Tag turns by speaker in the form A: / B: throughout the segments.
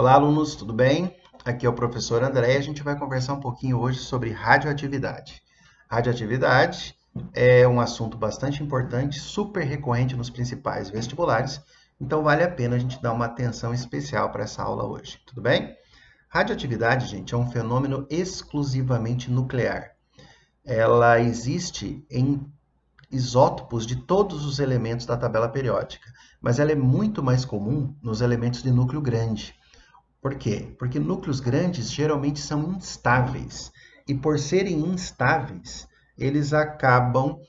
A: Olá, alunos, tudo bem? Aqui é o professor André e a gente vai conversar um pouquinho hoje sobre radioatividade. Radioatividade é um assunto bastante importante, super recorrente nos principais vestibulares, então vale a pena a gente dar uma atenção especial para essa aula hoje, tudo bem? Radioatividade, gente, é um fenômeno exclusivamente nuclear. Ela existe em isótopos de todos os elementos da tabela periódica, mas ela é muito mais comum nos elementos de núcleo grande. Por quê? Porque núcleos grandes geralmente são instáveis. E por serem instáveis, eles acabam,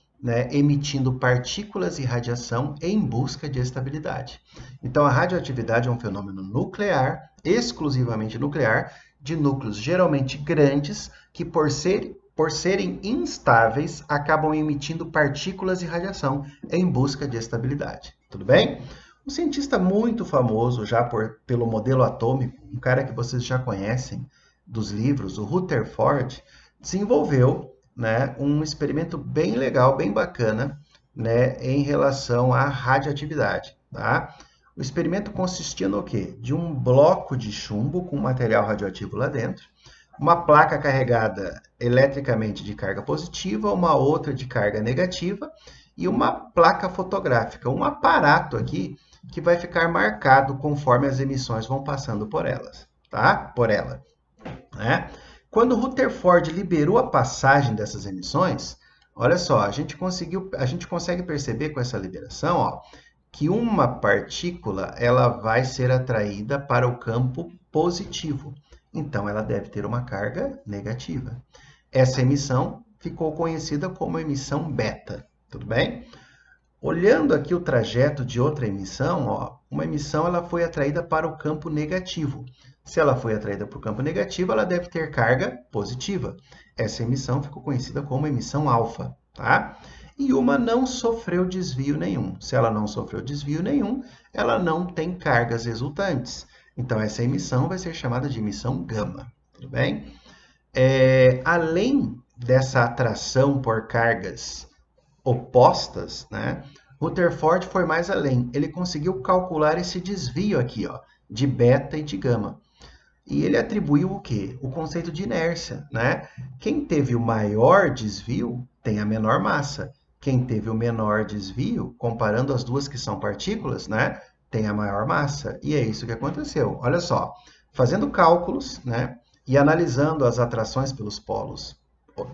A: emitindo partículas e radiação em busca de estabilidade. Então, a radioatividade é um fenômeno nuclear, exclusivamente nuclear, de núcleos geralmente grandes, que por serem instáveis, acabam emitindo partículas e radiação em busca de estabilidade. Tudo bem? Um cientista muito famoso já pelo modelo atômico, um cara que vocês já conhecem dos livros, o Rutherford, desenvolveu, um experimento bem legal, bem bacana, em relação à radioatividade. Tá? O experimento consistia no quê? De um bloco de chumbo com material radioativo lá dentro, uma placa carregada eletricamente de carga positiva, uma outra de carga negativa e uma placa fotográfica, um aparato aqui que vai ficar marcado conforme as emissões vão passando por elas, tá? Por ela, né? Quando Rutherford liberou a passagem dessas emissões, olha só, a gente consegue perceber com essa liberação, ó, que uma partícula ela vai ser atraída para o campo positivo. Então, ela deve ter uma carga negativa. Essa emissão ficou conhecida como emissão beta, tudo bem? Olhando aqui o trajeto de outra emissão, ó, uma emissão ela foi atraída para o campo negativo. Se ela foi atraída para o campo negativo, ela deve ter carga positiva. Essa emissão ficou conhecida como emissão alfa, tá? E uma não sofreu desvio nenhum. Se ela não sofreu desvio nenhum, ela não tem cargas resultantes. Então, essa emissão vai ser chamada de emissão gama, tudo bem? Além dessa atração por cargas opostas, Rutherford foi mais além. Ele conseguiu calcular esse desvio aqui, ó, de beta e de gama. E ele atribuiu o quê? O conceito de inércia, Quem teve o maior desvio tem a menor massa. Quem teve o menor desvio, comparando as duas que são partículas, tem a maior massa. E é isso que aconteceu. Olha só, fazendo cálculos, e analisando as atrações pelos polos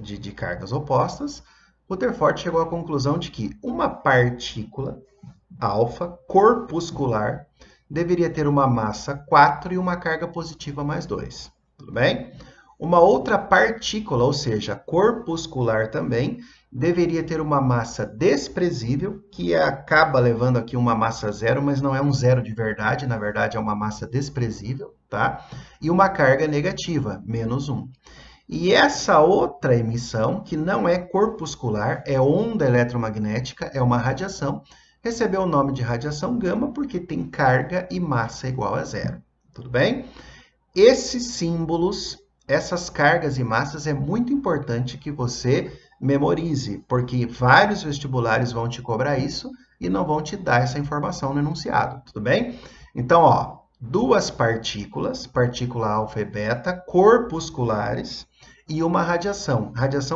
A: de cargas opostas, Rutherford chegou à conclusão de que uma partícula alfa corpuscular deveria ter uma massa 4 e uma carga positiva mais 2. Tudo bem? Uma outra partícula, ou seja, corpuscular também, deveria ter uma massa desprezível, que acaba levando aqui uma massa zero, mas não é um zero de verdade, na verdade é uma massa desprezível, tá? E uma carga negativa, menos 1. E essa outra emissão, que não é corpuscular, é onda eletromagnética, é uma radiação, recebeu o nome de radiação gama porque tem carga e massa igual a zero. Tudo bem? Esses símbolos, essas cargas e massas, é muito importante que você memorize, porque vários vestibulares vão te cobrar isso e não vão te dar essa informação no enunciado. Tudo bem? Então, ó, duas partículas, partícula alfa e beta, corpusculares, e uma radiação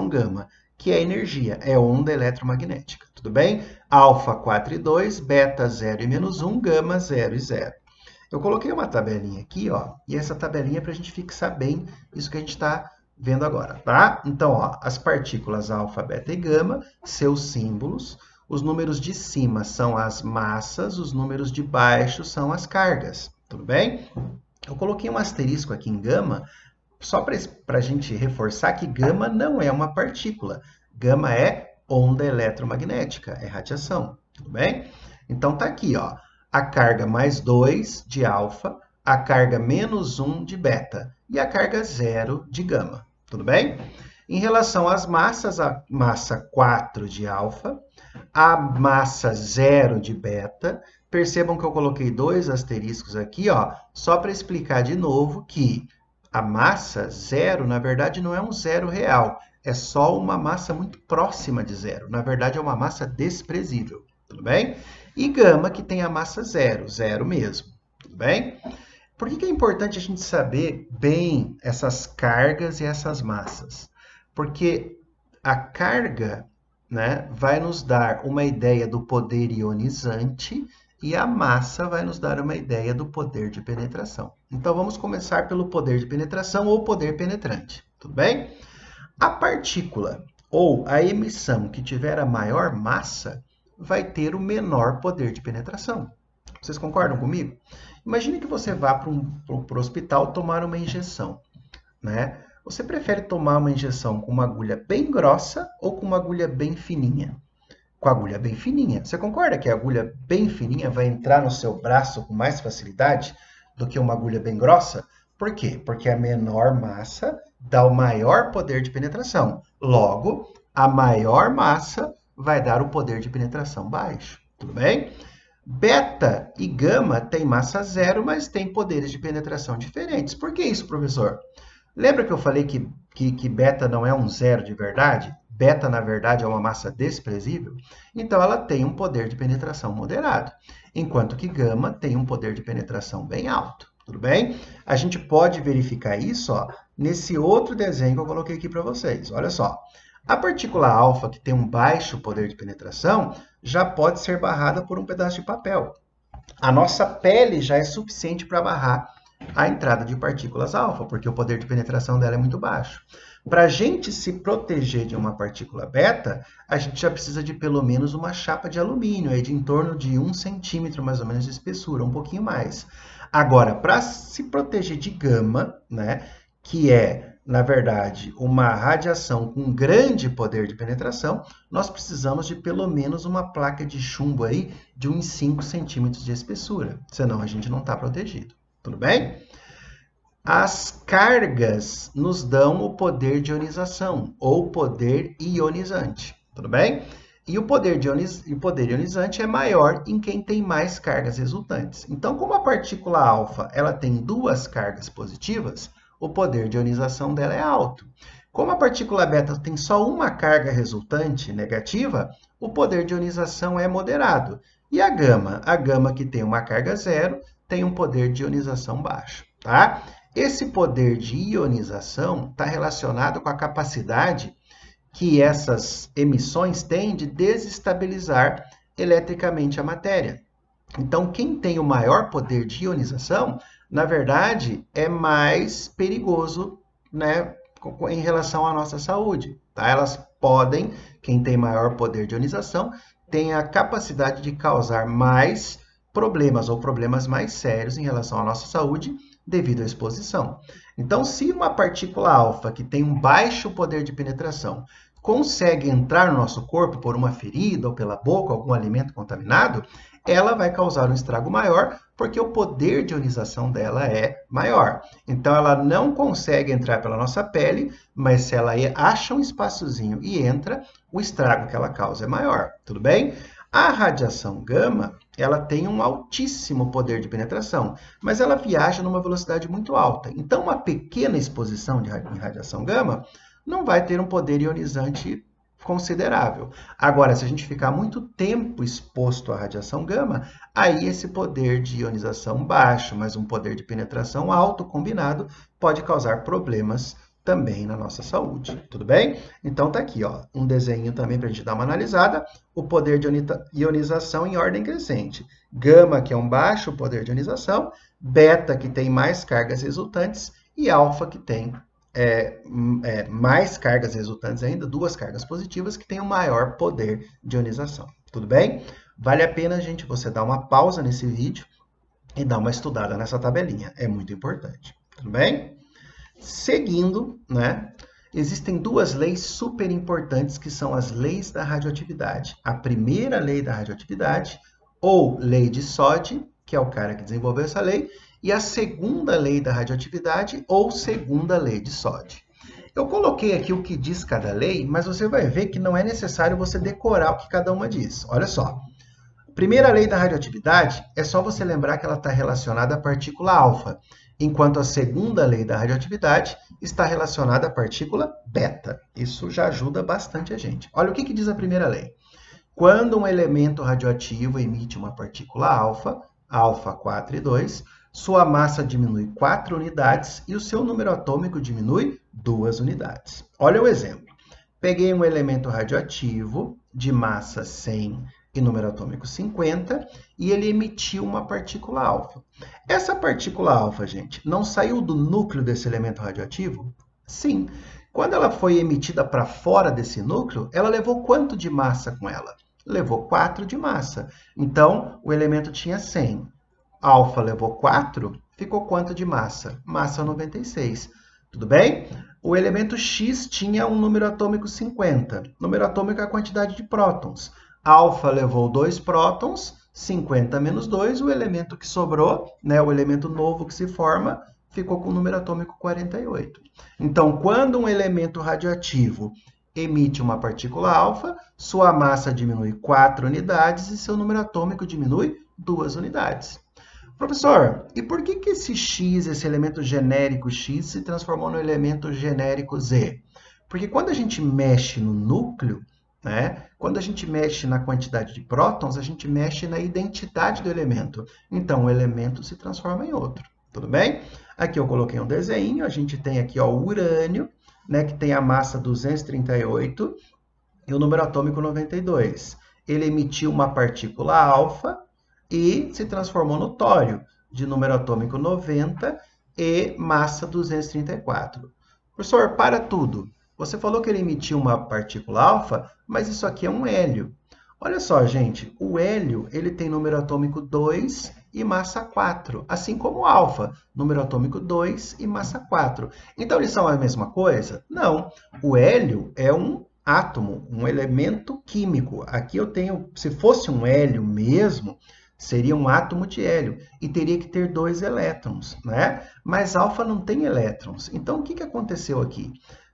A: gama, que é energia, é onda eletromagnética, tudo bem? Alfa 4 e 2, beta 0 e menos 1, gama 0 e 0. Eu coloquei uma tabelinha aqui, ó, e essa tabelinha é para a gente fixar bem isso que a gente está vendo agora, tá? Então, ó, as partículas alfa, beta e gama, seus símbolos, os números de cima são as massas, os números de baixo são as cargas, tudo bem? Eu coloquei um asterisco aqui em gama, só para a gente reforçar que gama não é uma partícula. Gama é onda eletromagnética, é radiação, tudo bem? Então, tá aqui, ó, a carga mais 2 de alfa, a carga menos 1 de beta e a carga 0 de gama, tudo bem? Em relação às massas, a massa 4 de alfa, a massa 0 de beta. Percebam que eu coloquei dois asteriscos aqui, ó, só para explicar de novo que a massa zero, na verdade, não é um zero real. É só uma massa muito próxima de zero. Na verdade, é uma massa desprezível. Tudo bem? E gama, que tem a massa zero, zero mesmo. Tudo bem? Por que é importante a gente saber bem essas cargas e essas massas? Porque a carga, né, vai nos dar uma ideia do poder ionizante e a massa vai nos dar uma ideia do poder de penetração. Então, vamos começar pelo poder de penetração ou poder penetrante, tudo bem? A partícula ou a emissão que tiver a maior massa vai ter o menor poder de penetração. Vocês concordam comigo? Imagine que você vá para o hospital tomar uma injeção, né? Você prefere tomar uma injeção com uma agulha bem grossa ou com uma agulha bem fininha? Com a agulha bem fininha. Você concorda que a agulha bem fininha vai entrar no seu braço com mais facilidade do que uma agulha bem grossa? Por quê? Porque a menor massa dá o maior poder de penetração. Logo, a maior massa vai dar o poder de penetração baixo. Tudo bem? Beta e gama têm massa zero, mas têm poderes de penetração diferentes. Por que isso, professor? Lembra que eu falei que beta não é um zero de verdade? Beta, na verdade, é uma massa desprezível? Então, ela tem um poder de penetração moderado, enquanto que gama tem um poder de penetração bem alto. Tudo bem? A gente pode verificar isso nesse outro desenho que eu coloquei aqui para vocês. Olha só. A partícula alfa, que tem um baixo poder de penetração, já pode ser barrada por um pedaço de papel. A nossa pele já é suficiente para barrar a entrada de partículas alfa, porque o poder de penetração dela é muito baixo. Para a gente se proteger de uma partícula beta, a gente já precisa de pelo menos uma chapa de alumínio, aí de em torno de 1 centímetro mais ou menos de espessura, um pouquinho mais. Agora, para se proteger de gama, né, que é, na verdade, uma radiação com grande poder de penetração, nós precisamos de pelo menos uma placa de chumbo aí de uns 5 centímetros de espessura, senão a gente não está protegido. Tudo bem? As cargas nos dão o poder de ionização, ou poder ionizante. Tudo bem? E o poder ionizante é maior em quem tem mais cargas resultantes. Então, como a partícula alfa ela tem duas cargas positivas, o poder de ionização dela é alto. Como a partícula beta tem só uma carga resultante negativa, o poder de ionização é moderado. E a gama que tem uma carga zero, tem um poder de ionização baixo, tá? Esse poder de ionização está relacionado com a capacidade que essas emissões têm de desestabilizar eletricamente a matéria. Então, quem tem o maior poder de ionização, na verdade, é mais perigoso, né, em relação à nossa saúde. Tá? Elas podem, quem tem maior poder de ionização, tem a capacidade de causar mais problemas ou problemas mais sérios em relação à nossa saúde devido à exposição. Então, se uma partícula alfa que tem um baixo poder de penetração consegue entrar no nosso corpo por uma ferida ou pela boca, algum alimento contaminado, ela vai causar um estrago maior porque o poder de ionização dela é maior. Então, ela não consegue entrar pela nossa pele, mas se ela acha um espaçozinho e entra, o estrago que ela causa é maior. Tudo bem? A radiação gama, ela tem um altíssimo poder de penetração, mas ela viaja numa velocidade muito alta. Então, uma pequena exposição em radiação gama não vai ter um poder ionizante considerável. Agora, se a gente ficar muito tempo exposto à radiação gama, aí esse poder de ionização baixo, mas um poder de penetração alto combinado, pode causar problemas também na nossa saúde, tudo bem? Então tá aqui, um desenho também para a gente dar uma analisada, o poder de ionização em ordem crescente. Gama, que é um baixo poder de ionização, beta, que tem mais cargas resultantes, e alfa, que tem mais cargas resultantes ainda, duas cargas positivas, que tem um maior poder de ionização, tudo bem? Vale a pena, gente, você dar uma pausa nesse vídeo e dar uma estudada nessa tabelinha, é muito importante, tudo bem? Seguindo, né, existem duas leis super importantes que são as leis da radioatividade. A primeira lei da radioatividade, ou lei de Soddy, que é o cara que desenvolveu essa lei, e a segunda lei da radioatividade, ou segunda lei de Soddy. Eu coloquei aqui o que diz cada lei, mas você vai ver que não é necessário você decorar o que cada uma diz. Olha só. A primeira lei da radioatividade é só você lembrar que ela está relacionada à partícula alfa, enquanto a segunda lei da radioatividade está relacionada à partícula beta. Isso já ajuda bastante a gente. Olha o que diz a primeira lei. Quando um elemento radioativo emite uma partícula alfa, alfa 4 e 2, Sua massa diminui 4 unidades e o seu número atômico diminui 2 unidades. Olha o exemplo. Peguei um elemento radioativo de massa 100 e número atômico 50 e ele emitiu uma partícula alfa. Essa partícula alfa, gente, não saiu do núcleo desse elemento radioativo? Sim. Quando ela foi emitida para fora desse núcleo, ela levou quanto de massa com ela? Levou 4 de massa. Então, o elemento tinha 100. Alfa levou 4, ficou quanto de massa? Massa 96. Tudo bem? O elemento X tinha um número atômico 50. Número atômico é a quantidade de prótons. Alfa levou 2 prótons, 50 menos 2, o elemento que sobrou, né, o elemento novo que se forma, ficou com o número atômico 48. Então, quando um elemento radioativo emite uma partícula alfa, sua massa diminui 4 unidades e seu número atômico diminui 2 unidades. Professor, e por que esse X, esse elemento genérico X, se transformou no elemento genérico Z? Porque quando a gente mexe no núcleo, né, quando a gente mexe na quantidade de prótons, a gente mexe na identidade do elemento. Então, o elemento se transforma em outro. Tudo bem? Aqui eu coloquei um desenho, a gente tem aqui ó, o urânio, né, que tem a massa 238 e o número atômico 92. Ele emitiu uma partícula alfa e se transformou no tório, de número atômico 90 e massa 234. Professor, para tudo. Você falou que ele emitiu uma partícula alfa, mas isso aqui é um hélio. Olha só, gente, o hélio ele tem número atômico 2 e massa 4, assim como o alfa, número atômico 2 e massa 4. Então, eles são a mesma coisa? Não. O hélio é um átomo, um elemento químico. Aqui eu tenho, se fosse um hélio mesmo, seria um átomo de hélio e teria que ter 2 elétrons, né? Mas alfa não tem elétrons. Então, o que aconteceu aqui?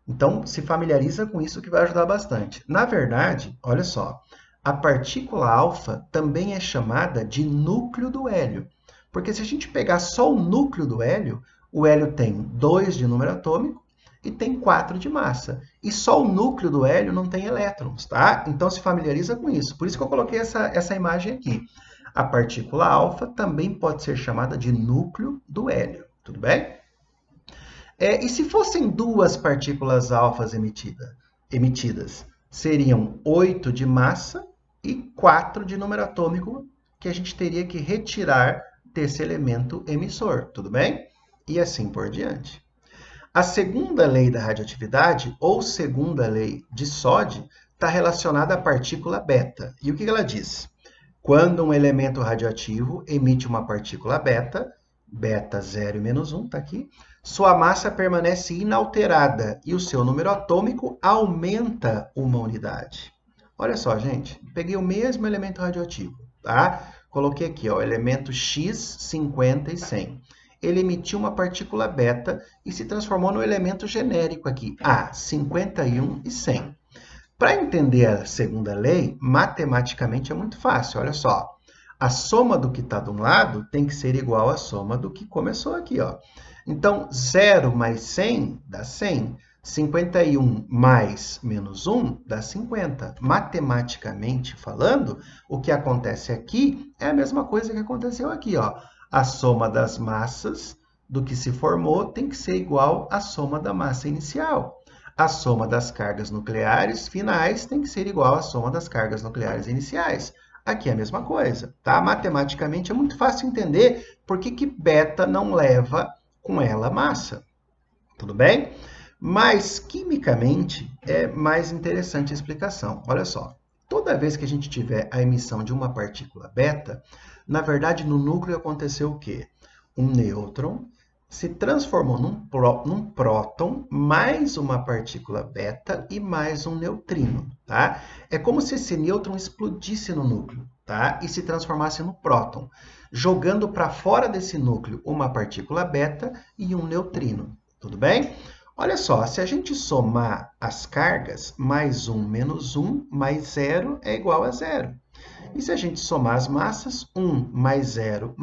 A: Então, se familiariza com isso que vai ajudar bastante. Na verdade, olha só, a partícula alfa também é chamada de núcleo do hélio. Porque se a gente pegar só o núcleo do hélio, o hélio tem 2 de número atômico e tem 4 de massa. E só o núcleo do hélio não tem elétrons, tá? Então, se familiariza com isso. Por isso que eu coloquei essa imagem aqui. A partícula alfa também pode ser chamada de núcleo do hélio, tudo bem? E se fossem 2 partículas alfas emitidas, seriam 8 de massa e 4 de número atômico que a gente teria que retirar desse elemento emissor, tudo bem? E assim por diante. A segunda lei da radioatividade, ou segunda lei de Soddy, está relacionada à partícula beta. E o que ela diz? Quando um elemento radioativo emite uma partícula beta, beta 0 e menos 1, está aqui, sua massa permanece inalterada e o seu número atômico aumenta uma unidade. Olha só, gente, peguei o mesmo elemento radioativo, tá? Coloquei aqui, ó, elemento X, 50 e 100. Ele emitiu uma partícula beta e se transformou no elemento genérico aqui, A, 51 e 100. Para entender a segunda lei, matematicamente é muito fácil, olha só. A soma do que está de um lado tem que ser igual à soma do que começou aqui, ó. Então, 0 mais 100 dá 100. 51 mais menos 1 dá 50. Matematicamente falando, o que acontece aqui é a mesma coisa que aconteceu aqui, ó. A soma das massas do que se formou tem que ser igual à soma da massa inicial. A soma das cargas nucleares finais tem que ser igual à soma das cargas nucleares iniciais. Aqui é a mesma coisa, tá? Matematicamente é muito fácil entender por que beta não leva com ela massa. Tudo bem? Mas, quimicamente, é mais interessante a explicação. Olha só, toda vez que a gente tiver a emissão de uma partícula beta, na verdade, no núcleo aconteceu o quê? Um nêutron se transformou num próton, mais uma partícula beta e mais um neutrino, tá? É como se esse nêutron explodisse no núcleo, tá? E se transformasse no próton, jogando para fora desse núcleo uma partícula beta e um neutrino, tudo bem? Olha só, se a gente somar as cargas, mais 1 menos 1 mais 0 é igual a 0. E se a gente somar as massas, 1 mais 0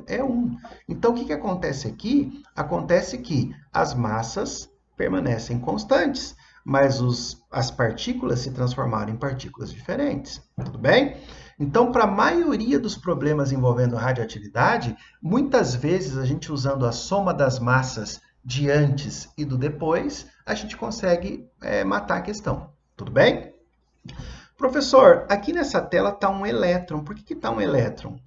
A: é 1. Então, o que acontece aqui? Acontece que as massas permanecem constantes, mas as partículas se transformaram em partículas diferentes, tudo bem? Então, para a maioria dos problemas envolvendo radioatividade, muitas vezes a gente usando a soma das massas de antes e do depois, a gente consegue matar a questão, tudo bem? Professor, aqui nessa tela está um elétron. Por que está um elétron?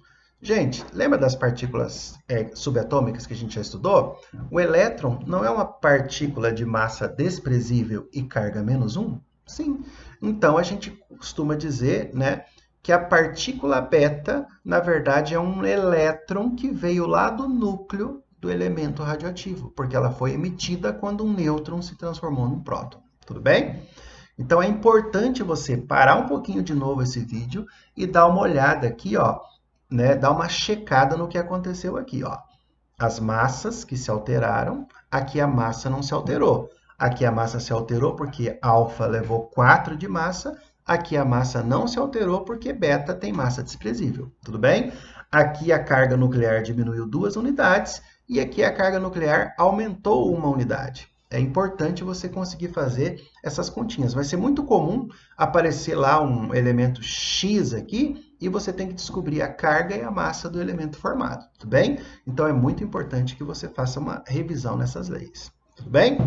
A: Gente, lembra das partículas subatômicas que a gente já estudou? O elétron não é uma partícula de massa desprezível e carga -1? Sim. Então, a gente costuma dizer, né, que a partícula beta, na verdade, é um elétron que veio lá do núcleo do elemento radioativo, porque ela foi emitida quando um nêutron se transformou num próton. Tudo bem? Então, é importante você parar um pouquinho de novo esse vídeo e dar uma olhada aqui, ó, né, dar uma checada no que aconteceu aqui, ó. As massas que se alteraram, aqui a massa não se alterou. Aqui a massa se alterou porque alfa levou 4 de massa, aqui a massa não se alterou porque beta tem massa desprezível, tudo bem? Aqui a carga nuclear diminuiu 2 unidades e aqui a carga nuclear aumentou 1 unidade. É importante você conseguir fazer essas continhas. Vai ser muito comum aparecer lá um elemento X aqui e você tem que descobrir a carga e a massa do elemento formado, tudo bem? Então, é muito importante que você faça uma revisão nessas leis, tudo bem?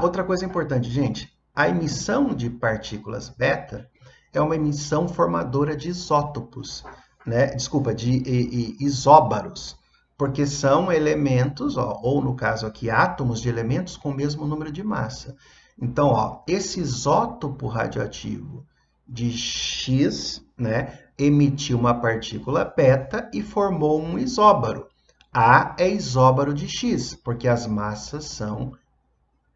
A: Outra coisa importante, gente. A emissão de partículas beta é uma emissão formadora de isótopos, né? Desculpa, de isóbaros. Porque são elementos, ó, ou no caso aqui, átomos de elementos com o mesmo número de massa. Então, ó, esse isótopo radioativo de X, né, emitiu uma partícula beta e formou um isóbaro. A é isóbaro de X, porque as massas são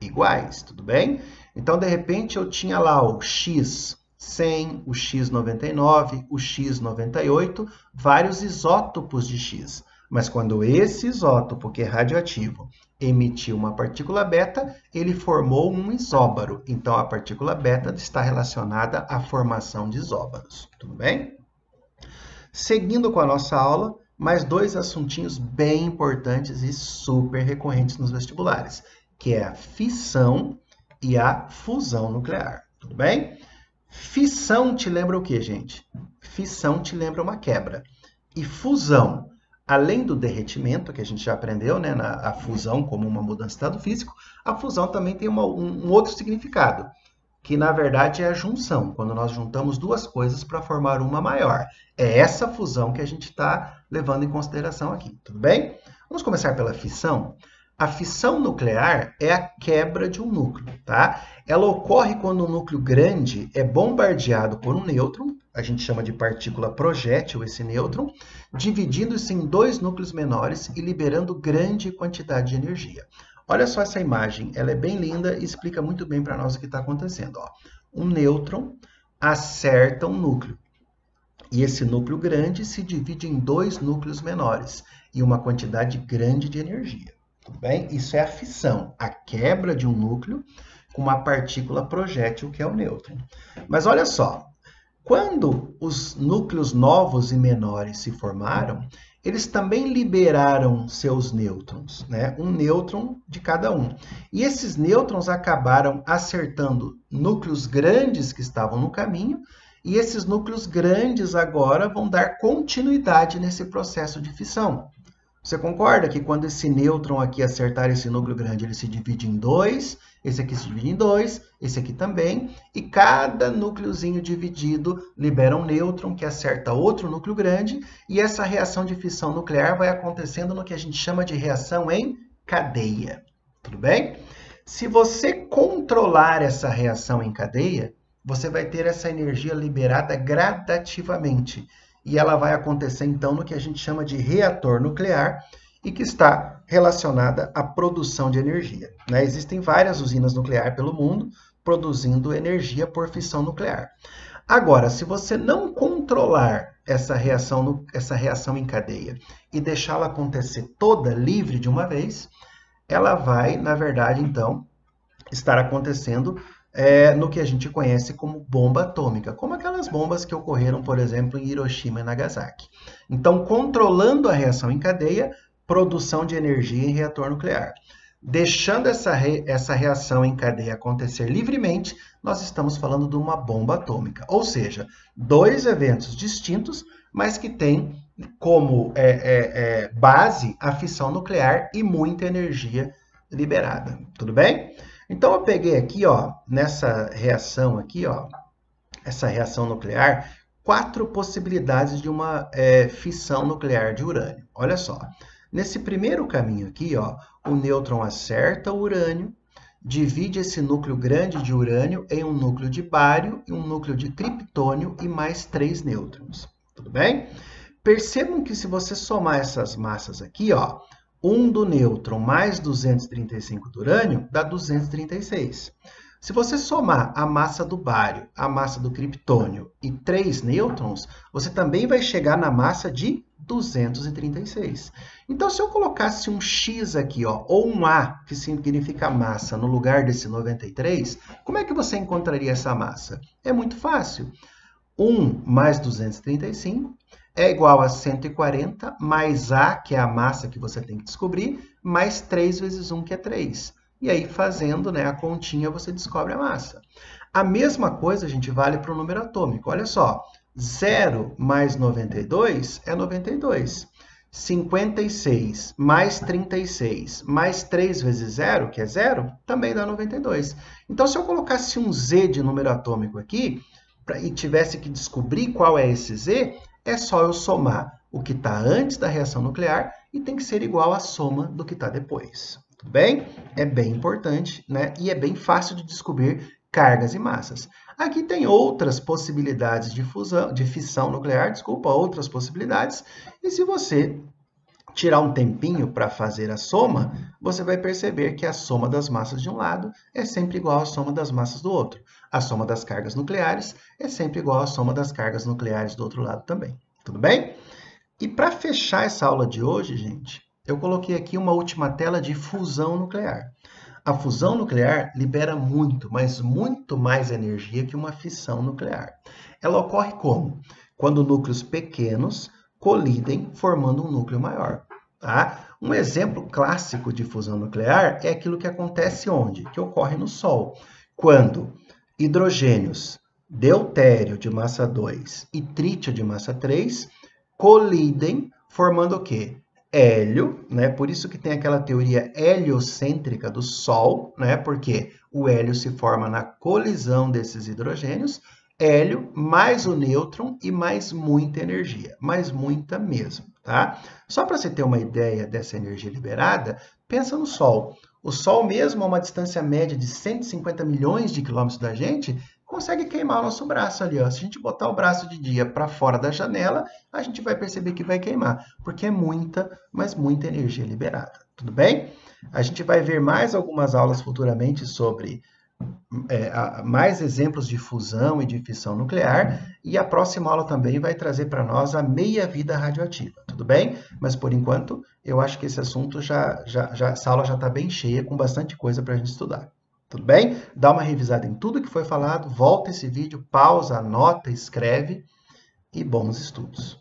A: iguais, tudo bem? Então, de repente, eu tinha lá o X100, o X99, o X98, vários isótopos de X. Mas quando esse isótopo, que é radioativo, emitiu uma partícula beta, ele formou um isóbaro. Então, a partícula beta está relacionada à formação de isóbaros. Tudo bem? Seguindo com a nossa aula, mais 2 assuntinhos bem importantes e super recorrentes nos vestibulares, que é a fissão e a fusão nuclear. Tudo bem? Fissão te lembra o quê, gente? Fissão te lembra uma quebra. E fusão, além do derretimento, que a gente já aprendeu, né, a fusão como uma mudança de estado físico, a fusão também tem um outro significado, que na verdade é a junção, quando nós juntamos duas coisas para formar uma maior. É essa fusão que a gente está levando em consideração aqui, tudo bem? Vamos começar pela fissão. A fissão nuclear é a quebra de um núcleo, tá? Ela ocorre quando um núcleo grande é bombardeado por um nêutron, a gente chama de partícula projétil esse nêutron, dividindo-se em 2 núcleos menores e liberando grande quantidade de energia. Olha só essa imagem, ela é bem linda e explica muito bem para nós o que está acontecendo. Ó. Um nêutron acerta um núcleo, e esse núcleo grande se divide em 2 núcleos menores e uma quantidade grande de energia. Tudo bem? Isso é a fissão, a quebra de um núcleo com uma partícula projétil, que é o nêutron. Mas olha só, quando os núcleos novos e menores se formaram, eles também liberaram seus nêutrons, né? Um nêutron de cada um. E esses nêutrons acabaram acertando núcleos grandes que estavam no caminho, e esses núcleos grandes agora vão dar continuidade nesse processo de fissão. Você concorda que quando esse nêutron aqui acertar esse núcleo grande, ele se divide em 2, esse aqui se divide em 2, esse aqui também, e cada núcleozinho dividido libera um nêutron que acerta outro núcleo grande, e essa reação de fissão nuclear vai acontecendo no que a gente chama de reação em cadeia. Tudo bem? Se você controlar essa reação em cadeia, você vai ter essa energia liberada gradativamente. E ela vai acontecer, então, no que a gente chama de reator nuclear e que está relacionada à produção de energia, né? Existem várias usinas nucleares pelo mundo produzindo energia por fissão nuclear. Agora, se você não controlar essa reação em cadeia e deixá-la acontecer toda livre de uma vez, ela vai, na verdade, então, estar acontecendo no que a gente conhece como bomba atômica, como aquelas bombas que ocorreram, por exemplo, em Hiroshima e Nagasaki. Então, controlando a reação em cadeia, produção de energia em reator nuclear. Deixando essa reação em cadeia acontecer livremente, nós estamos falando de uma bomba atômica. Ou seja, dois eventos distintos, mas que têm como base a fissão nuclear e muita energia liberada. Tudo bem? Então, eu peguei aqui, ó, nessa reação aqui, ó, essa reação nuclear, 4 possibilidades de uma fissão nuclear de urânio. Olha só. Nesse primeiro caminho aqui, ó, o nêutron acerta o urânio, divide esse núcleo grande de urânio em um núcleo de bário e um núcleo de criptônio e mais 3 nêutrons. Tudo bem? Percebam que se você somar essas massas aqui, ó, 1 do nêutron mais 235 do urânio dá 236. Se você somar a massa do bário, a massa do criptônio e 3 nêutrons, você também vai chegar na massa de 236. Então, se eu colocasse um X aqui, ó, ou um A, que significa massa, no lugar desse 93, como é que você encontraria essa massa? É muito fácil. 1 mais 235 é igual a 140, mais A, que é a massa que você tem que descobrir, mais 3 vezes 1, que é 3. E aí, fazendo, né, a continha, você descobre a massa. A mesma coisa, a gente, vale para o número atômico. Olha só, 0 mais 92 é 92. 56 mais 36 mais 3 vezes 0, que é 0, também dá 92. Então, se eu colocasse um Z de número atômico aqui, e tivesse que descobrir qual é esse Z, é só eu somar o que está antes da reação nuclear e tem que ser igual à soma do que está depois. Tudo bem? É bem importante, né? E é bem fácil de descobrir cargas e massas. Aqui tem outras possibilidades de fissão nuclear, outras possibilidades. E se você tirar um tempinho para fazer a soma, você vai perceber que a soma das massas de um lado é sempre igual à soma das massas do outro. A soma das cargas nucleares é sempre igual à soma das cargas nucleares do outro lado também. Tudo bem? E para fechar essa aula de hoje, gente, eu coloquei aqui uma última tela de fusão nuclear. A fusão nuclear libera muito, mas muito mais energia que uma fissão nuclear. Ela ocorre como? Quando núcleos pequenos colidem, formando um núcleo maior. Tá? Um exemplo clássico de fusão nuclear é aquilo que acontece onde? Que ocorre no Sol. Quando hidrogênios deutério de massa 2 e trítio de massa 3 colidem, formando o quê? Hélio, né? Por isso que tem aquela teoria heliocêntrica do Sol, né? Porque o hélio se forma na colisão desses hidrogênios, hélio mais o nêutron e mais muita energia, mais muita mesmo, tá? Só para você ter uma ideia dessa energia liberada, pensa no Sol. O Sol mesmo, a uma distância média de 150 milhões de quilômetros da gente, consegue queimar o nosso braço ali, ó. Se a gente botar o braço de dia para fora da janela, a gente vai perceber que vai queimar, porque é muita, mas muita energia liberada. Tudo bem? A gente vai ver mais algumas aulas futuramente sobre mais exemplos de fusão e de fissão nuclear, e a próxima aula também vai trazer para nós a meia-vida radioativa, tudo bem? Mas, por enquanto, eu acho que esse assunto essa aula já está bem cheia, com bastante coisa para a gente estudar. Tudo bem? Dá uma revisada em tudo que foi falado, volta esse vídeo, pausa, anota, escreve e bons estudos.